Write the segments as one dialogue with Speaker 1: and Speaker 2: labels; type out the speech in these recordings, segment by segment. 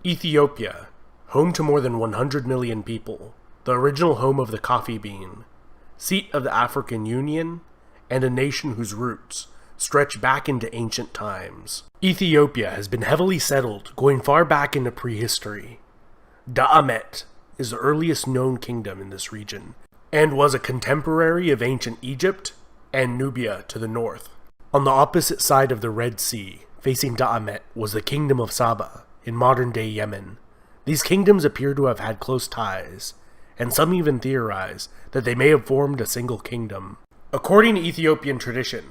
Speaker 1: Ethiopia, home to more than 100 million people, the original home of the coffee bean, seat of the African Union, and a nation whose roots stretch back into ancient times. Ethiopia has been heavily settled, going far back into prehistory. Da'amet is the earliest known kingdom in this region, and was a contemporary of ancient Egypt and Nubia to the north. On the opposite side of the Red Sea, facing Da'amet, was the kingdom of Saba, in modern-day Yemen. These kingdoms appear to have had close ties, and some even theorize that they may have formed a single kingdom. According to Ethiopian tradition,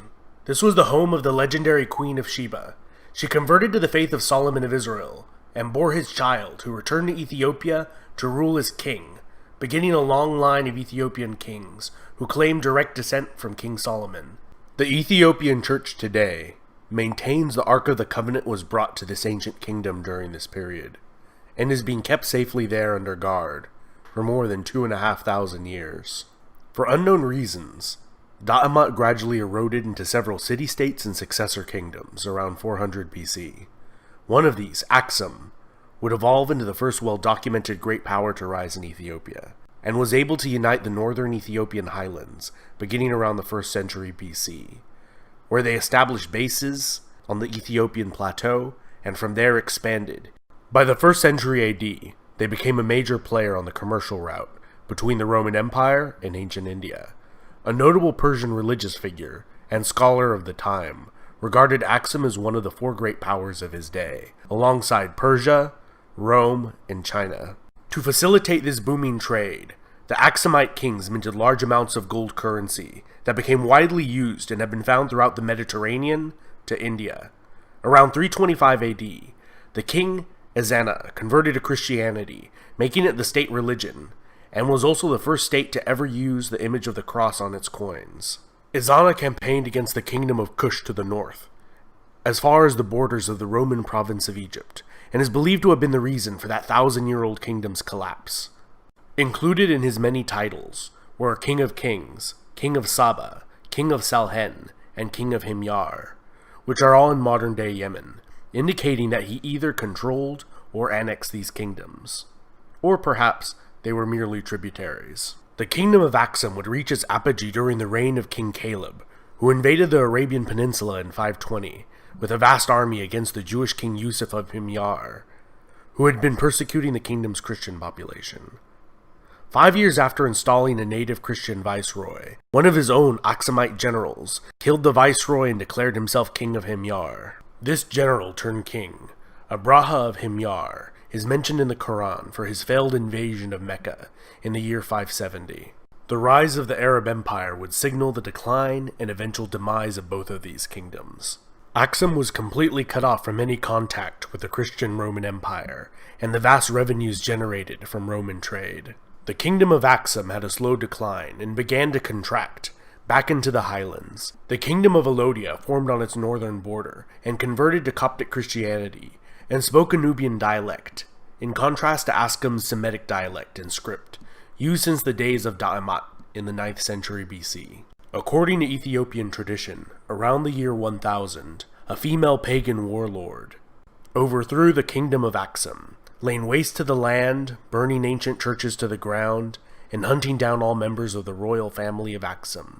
Speaker 1: this was the home of the legendary Queen of Sheba. She converted to the faith of Solomon of Israel, and bore his child, who returned to Ethiopia to rule as king, beginning a long line of Ethiopian kings who claim direct descent from King Solomon. The Ethiopian Church today maintains the Ark of the Covenant was brought to this ancient kingdom during this period, and is being kept safely there under guard for more than 2,500 years. For unknown reasons, Da'amet gradually eroded into several city-states and successor kingdoms around 400 BC. One of these, Aksum, would evolve into the first well-documented great power to rise in Ethiopia, and was able to unite the northern Ethiopian highlands beginning around the 1st century BC, where they established bases on the Ethiopian plateau, and from there expanded. By the 1st century AD, they became a major player on the commercial route between the Roman Empire and ancient India. A notable Persian religious figure and scholar of the time regarded Aksum as one of the 4 great powers of his day, alongside Persia, Rome, and China. To facilitate this booming trade, the Aksumite kings minted large amounts of gold currency that became widely used and have been found throughout the Mediterranean to India. Around 325 AD, the king Ezana converted to Christianity, making it the state religion, and was also the first state to ever use the image of the cross on its coins. Ezana campaigned against the kingdom of Kush to the north, as far as the borders of the Roman province of Egypt, and is believed to have been the reason for that 1,000-year-old kingdom's collapse. Included in his many titles were King of Kings, King of Saba, King of Salhen, and King of Himyar, which are all in modern-day Yemen, indicating that he either controlled or annexed these kingdoms, or perhaps they were merely tributaries. The kingdom of Aksum would reach its apogee during the reign of King Caleb, who invaded the Arabian Peninsula in 520 with a vast army against the Jewish king Yusuf of Himyar, who had been persecuting the kingdom's Christian population. 5 years after installing a native Christian viceroy, one of his own Aksumite generals killed the viceroy and declared himself king of Himyar. This general turned king, Abraha of Himyar, is mentioned in the Quran for his failed invasion of Mecca in the year 570. The rise of the Arab Empire would signal the decline and eventual demise of both of these kingdoms. Aksum was completely cut off from any contact with the Christian Roman Empire and the vast revenues generated from Roman trade. The kingdom of Aksum had a slow decline and began to contract back into the highlands. The kingdom of Alodia formed on its northern border and converted to Coptic Christianity and spoke a Nubian dialect, in contrast to Aksum's Semitic dialect and script, used since the days of Da'amet in the 9th century BC. According to Ethiopian tradition, around the year 1000, a female pagan warlord overthrew the kingdom of Aksum, laying waste to the land, burning ancient churches to the ground, and hunting down all members of the royal family of Aksum.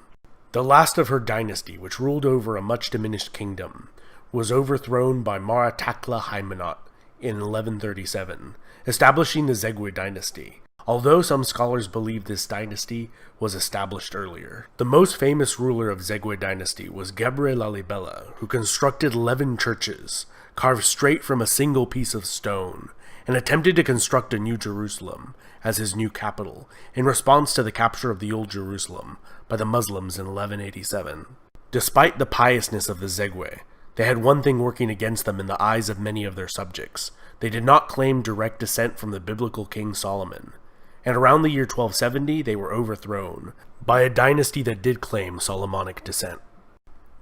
Speaker 1: The last of her dynasty, which ruled over a much diminished kingdom, was overthrown by Maratakla Haymanot in 1137, establishing the Zegwe dynasty, although some scholars believe this dynasty was established earlier. The most famous ruler of Zegwe dynasty was Gebre Lalibela, who constructed 11 churches, carved straight from a single piece of stone, and attempted to construct a new Jerusalem as his new capital, in response to the capture of the Old Jerusalem by the Muslims in 1187. Despite the piousness of the Zegwe, they had one thing working against them in the eyes of many of their subjects. They did not claim direct descent from the biblical King Solomon, and around the year 1270 they were overthrown by a dynasty that did claim Solomonic descent.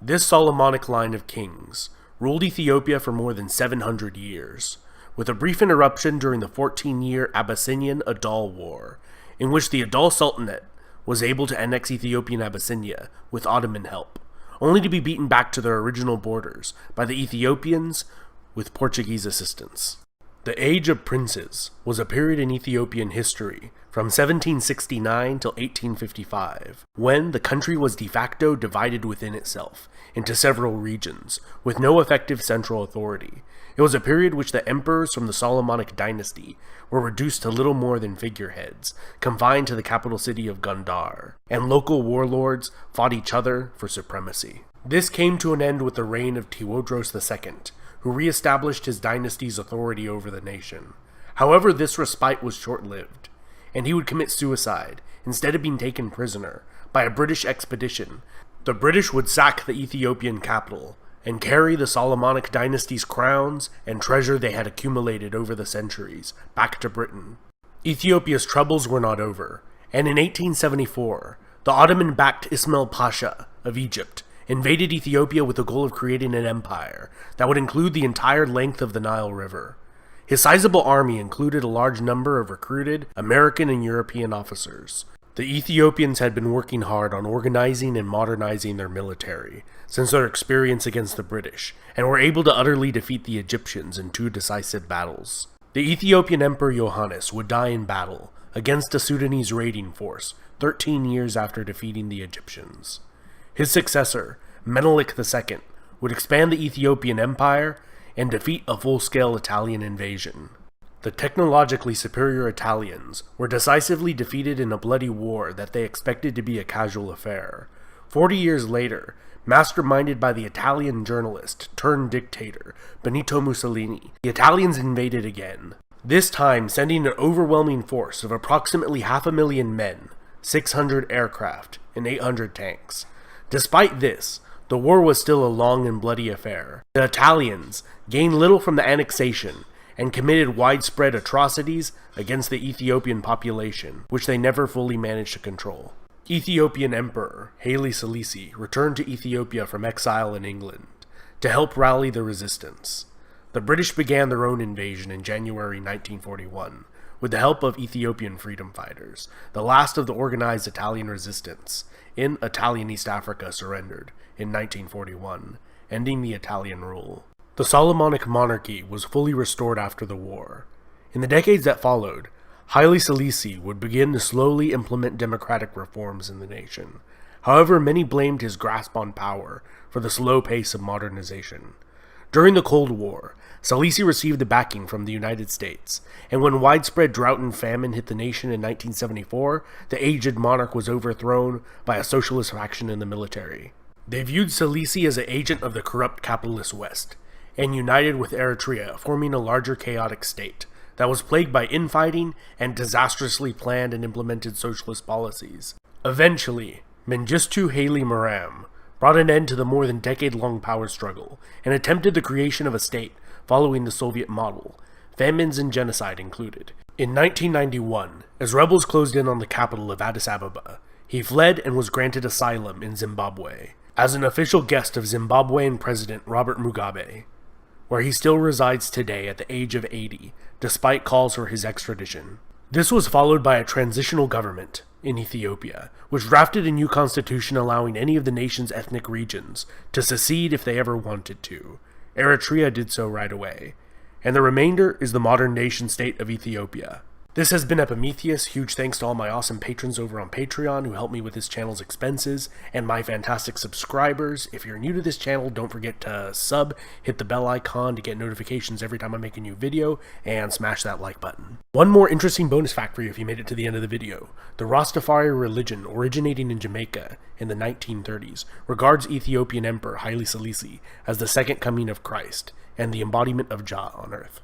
Speaker 1: This Solomonic line of kings ruled Ethiopia for more than 700 years, with a brief interruption during the 14-year Abyssinian Adal War, in which the Adal Sultanate was able to annex Ethiopian Abyssinia with Ottoman help, only to be beaten back to their original borders by the Ethiopians with Portuguese assistance. The Age of Princes was a period in Ethiopian history from 1769 till 1855, when the country was de facto divided within itself into several regions, with no effective central authority. It was a period which the emperors from the Solomonic dynasty were reduced to little more than figureheads, confined to the capital city of Gondar, and local warlords fought each other for supremacy. This came to an end with the reign of Tewodros II, who re-established his dynasty's authority over the nation. However, this respite was short-lived, and he would commit suicide instead of being taken prisoner by a British expedition. The British would sack the Ethiopian capital and carry the Solomonic dynasty's crowns and treasure they had accumulated over the centuries back to Britain. Ethiopia's troubles were not over, and in 1874, the Ottoman-backed Ismail Pasha of Egypt invaded Ethiopia with the goal of creating an empire that would include the entire length of the Nile River. His sizable army included a large number of recruited American and European officers. The Ethiopians had been working hard on organizing and modernizing their military since their experience against the British, and were able to utterly defeat the Egyptians in 2 decisive battles. The Ethiopian Emperor Yohannes would die in battle against a Sudanese raiding force 13 years after defeating the Egyptians. His successor, Menelik II, would expand the Ethiopian Empire and defeat a full-scale Italian invasion. The technologically superior Italians were decisively defeated in a bloody war that they expected to be a casual affair. 40 years later, masterminded by the Italian journalist turned dictator Benito Mussolini, the Italians invaded again, this time sending an overwhelming force of approximately 500,000 men, 600 aircraft, and 800 tanks. Despite this, the war was still a long and bloody affair. The Italians gained little from the annexation and committed widespread atrocities against the Ethiopian population, which they never fully managed to control. Ethiopian Emperor Haile Selassie returned to Ethiopia from exile in England to help rally the resistance. The British began their own invasion in January 1941 with the help of Ethiopian freedom fighters. The last of the organized Italian resistance in Italian East Africa surrendered in 1941, ending the Italian rule. The Solomonic monarchy was fully restored after the war. In the decades that followed, Haile Selassie would begin to slowly implement democratic reforms in the nation. However, many blamed his grasp on power for the slow pace of modernization. During the Cold War, Selassie received the backing from the United States, and when widespread drought and famine hit the nation in 1974, the aged monarch was overthrown by a socialist faction in the military. They viewed Selassie as an agent of the corrupt capitalist West, and united with Eritrea, forming a larger chaotic state that was plagued by infighting and disastrously planned and implemented socialist policies. Eventually, Mengistu Haile Mariam brought an end to the more than decade-long power struggle and attempted the creation of a state following the Soviet model, famines and genocide included. In 1991, as rebels closed in on the capital of Addis Ababa, he fled and was granted asylum in Zimbabwe as an official guest of Zimbabwean President Robert Mugabe, where he still resides today at the age of 80, despite calls for his extradition. This was followed by a transitional government in Ethiopia, which drafted a new constitution allowing any of the nation's ethnic regions to secede if they ever wanted to. Eritrea did so right away, and the remainder is the modern nation-state of Ethiopia. This has been Epimetheus. Huge thanks to all my awesome patrons over on Patreon who help me with this channel's expenses, and my fantastic subscribers. If you're new to this channel, don't forget to sub, hit the bell icon to get notifications every time I make a new video, and smash that like button. One more interesting bonus fact for you if you made it to the end of the video. The Rastafari religion, originating in Jamaica in the 1930s, regards Ethiopian Emperor Haile Selassie as the second coming of Christ and the embodiment of Jah on earth.